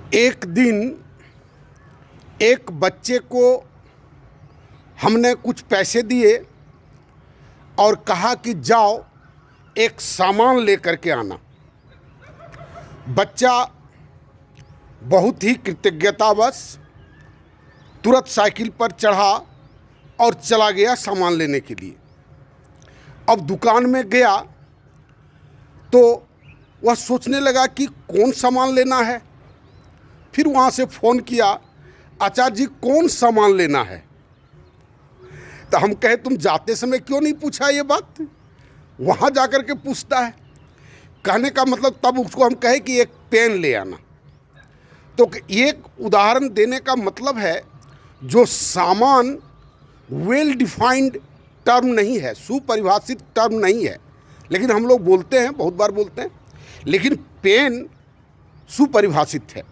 एक दिन एक बच्चे को हमने कुछ पैसे दिए और कहा कि जाओ एक सामान लेकर के आना। बच्चा बहुत ही कृतज्ञतावश तुरंत साइकिल पर चढ़ा और चला गया सामान लेने के लिए। अब दुकान में गया तो वह सोचने लगा कि कौन सामान लेना है। फिर वहाँ से फ़ोन किया, आचार्य जी कौन सामान लेना है। तो हम कहे तुम जाते समय क्यों नहीं पूछा ये बात, वहाँ जा कर के पूछता है। कहने का मतलब तब उसको हम कहे कि एक पेन ले आना। तो एक उदाहरण देने का मतलब है जो सामान वेल डिफाइंड टर्म नहीं है, सुपरिभाषित टर्म नहीं है, लेकिन हम लोग बोलते हैं, बहुत बार बोलते हैं, लेकिन पेन सुपरिभाषित है।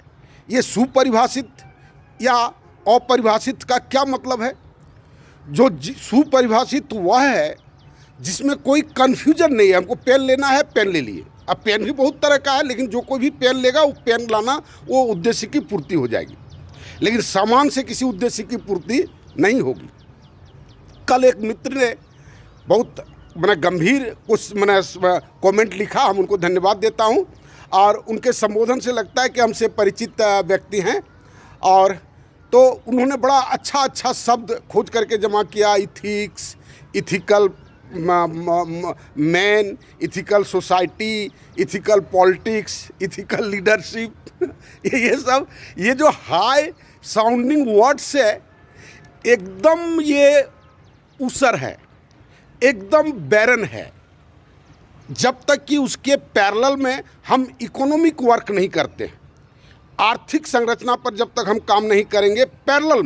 ये सुपरिभाषित या अपरिभाषित का क्या मतलब है? जो सुपरिभाषित वह है जिसमें कोई कन्फ्यूजन नहीं है। हमको पेन लेना है, पेन ले लिए। अब पेन भी बहुत तरह का है, लेकिन जो कोई भी पेन लेगा वो पेन लाना वो उद्देश्य की पूर्ति हो जाएगी, लेकिन सामान से किसी उद्देश्य की पूर्ति नहीं होगी। कल एक मित्र ने बहुत गंभीर कुछ कमेंट लिखा, हम उनको धन्यवाद देता हूँ, और उनके संबोधन से लगता है कि हमसे परिचित व्यक्ति हैं। और तो उन्होंने बड़ा अच्छा शब्द खोज करके जमा किया, ethics, ethical man, ethical society, ethical politics, ethical leadership. ये सब ये जो हाई साउंडिंग वर्ड्स है, एकदम ये ऊसर है, एकदम बैरन है। जब तक कि उसके पैरेलल में हम इकोनॉमिक वर्क नहीं करते, आर्थिक संरचना पर जब तक हम काम नहीं करेंगे, पैरेलल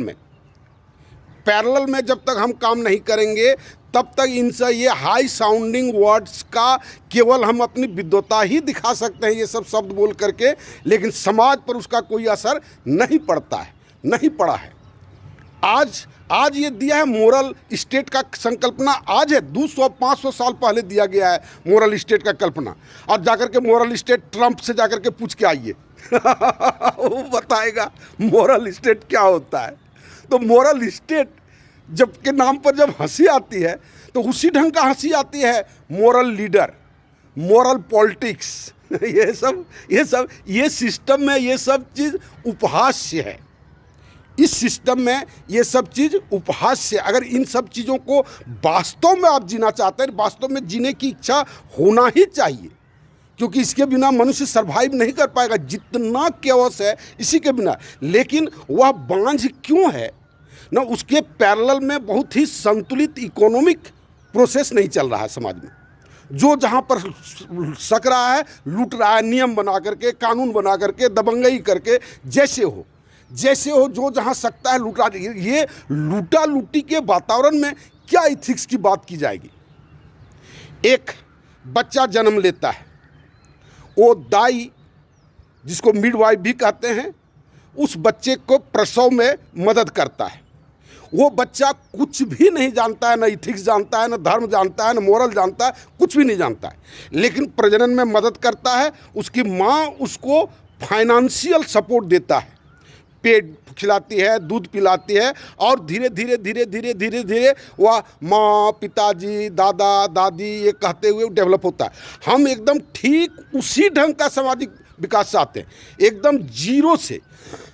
में जब तक हम काम नहीं करेंगे, तब तक इनसे ये हाई साउंडिंग वर्ड्स का केवल हम अपनी विद्वता ही दिखा सकते हैं, ये सब शब्द बोल करके, लेकिन समाज पर उसका कोई असर नहीं पड़ता है, नहीं पड़ा है। आज ये दिया है मोरल स्टेट का संकल्पना, आज है 200-500 साल पहले दिया गया है मोरल स्टेट का कल्पना। और जाकर के मोरल स्टेट ट्रंप से जाकर के पूछ के आइए वो बताएगा मोरल स्टेट क्या होता है। तो मोरल स्टेट जब के नाम पर जब हंसी आती है तो उसी ढंग का हंसी आती है मोरल लीडर, मोरल पॉलिटिक्स, ये सिस्टम में ये सब चीज़ उपहास्य है। इस सिस्टम में ये सब चीज़ उपहास्य। अगर इन सब चीज़ों को वास्तव में आप जीना चाहते हैं, वास्तव में जीने की इच्छा होना ही चाहिए, क्योंकि इसके बिना मनुष्य सरवाइव नहीं कर पाएगा, जितना केवस है इसी के बिना। लेकिन वह बांझ क्यों है ना, उसके पैरेलल में बहुत ही संतुलित इकोनॉमिक प्रोसेस नहीं चल रहा है समाज में। जो जहाँ पर सक रहा है लूट रहा है, नियम बना करके, कानून बना करके, दबंगई करके, जैसे हो जो जहाँ सकता है लूट रहा है। ये लूटा लूटी के वातावरण में क्या इथिक्स की बात की जाएगी? एक बच्चा जन्म लेता है, वो दाई जिसको मिडवाइफ भी कहते हैं, उस बच्चे को प्रसव में मदद करता है। वो बच्चा कुछ भी नहीं जानता है, ना इथिक्स जानता है, ना धर्म जानता है, ना मोरल जानता है, कुछ भी नहीं जानता है, लेकिन प्रजनन में मदद करता है। उसकी माँ उसको फाइनेंशियल सपोर्ट देता है, पेट खिलाती है, दूध पिलाती है, और धीरे धीरे वह माँ, पिताजी, दादा, दादी ये कहते हुए डेवलप होता है। हम एकदम ठीक उसी ढंग का सामाजिक विकास चाहते हैं, एकदम जीरो से।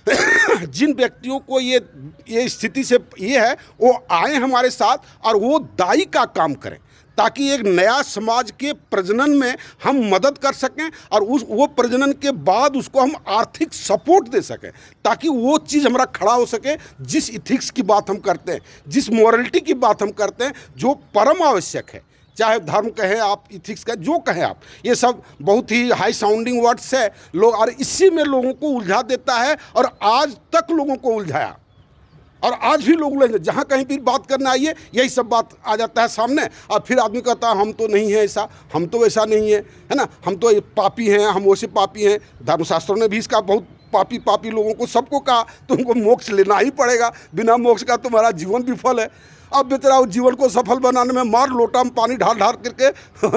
जिन व्यक्तियों को ये स्थिति से ये है, वो आए हमारे साथ और वो दाई का काम करें, ताकि एक नया समाज के प्रजनन में हम मदद कर सकें, और वो प्रजनन के बाद उसको हम आर्थिक सपोर्ट दे सकें, ताकि वो चीज़ हमारा खड़ा हो सके। जिस इथिक्स की बात हम करते हैं, जिस मॉरलिटी की बात हम करते हैं, जो परम आवश्यक है, चाहे धर्म कहें आप, इथिक्स कहें, जो कहें आप, ये सब बहुत ही हाई साउंडिंग वर्ड्स है लोग, और इसी में लोगों को उलझा देता है, और आज तक लोगों को उलझाया, और आज भी लोग उलझे। जहाँ कहीं भी बात करने आइए यही सब बात आ जाता है सामने, और फिर आदमी कहता है हम तो नहीं है ऐसा, हम तो वैसा नहीं है ना, हम तो पापी हैं, हम वैसे पापी हैं। धर्मशास्त्रों ने भी इसका बहुत पापी लोगों को सबको कहा तुमको मोक्ष लेना ही पड़ेगा, बिना मोक्ष का तुम्हारा जीवन विफल है। अब बेचारा उस जीवन को सफल बनाने में मार लोटा में पानी ढाल करके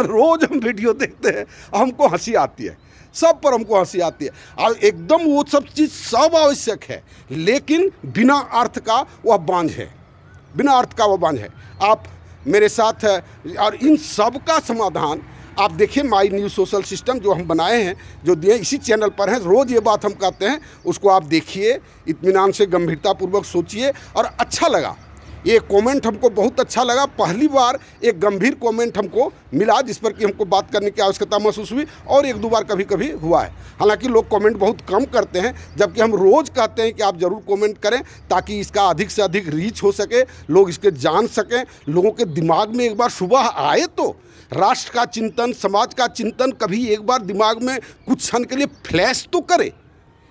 रोज़ हम वीडियो देखते हैं, हमको हंसी आती है। सब पर हमको हंसी आती है। और एकदम वो सब चीज़ सब आवश्यक है, लेकिन बिना अर्थ का वह बांझ है, बिना अर्थ का वह बांझ है। आप मेरे साथ है, और इन सब का समाधान आप देखिए माई न्यूज़ सोशल सिस्टम जो हम बनाए हैं, जो दिए इसी चैनल पर हैं, रोज़ ये बात हम कहते हैं, उसको आप देखिए, इत्मीनान से गंभीरतापूर्वक सोचिए। और अच्छा लगा ये कमेंट, हमको बहुत अच्छा लगा। पहली बार एक गंभीर कमेंट हमको मिला जिस पर कि हमको बात करने की आवश्यकता महसूस हुई, और एक दो बार कभी कभी हुआ है। हालांकि लोग कमेंट बहुत कम करते हैं, जबकि हम रोज़ कहते हैं कि आप ज़रूर कमेंट करें ताकि इसका अधिक से अधिक रीच हो सके, लोग इसके जान सकें, लोगों के दिमाग में एक बार सुबह आए तो राष्ट्र का चिंतन, समाज का चिंतन कभी एक बार दिमाग में कुछ क्षण के लिए फ्लैश तो करे,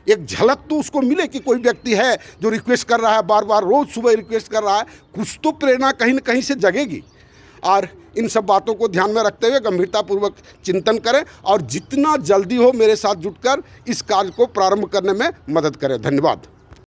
एक झलक तो उसको मिले कि कोई व्यक्ति है जो रिक्वेस्ट कर रहा है, बार बार रोज़ सुबह रिक्वेस्ट कर रहा है, कुछ तो प्रेरणा कहीं न कहीं से जगेगी। और इन सब बातों को ध्यान में रखते हुए गंभीरतापूर्वक चिंतन करें, और जितना जल्दी हो मेरे साथ जुटकर इस कार्य को प्रारंभ करने में मदद करें। धन्यवाद।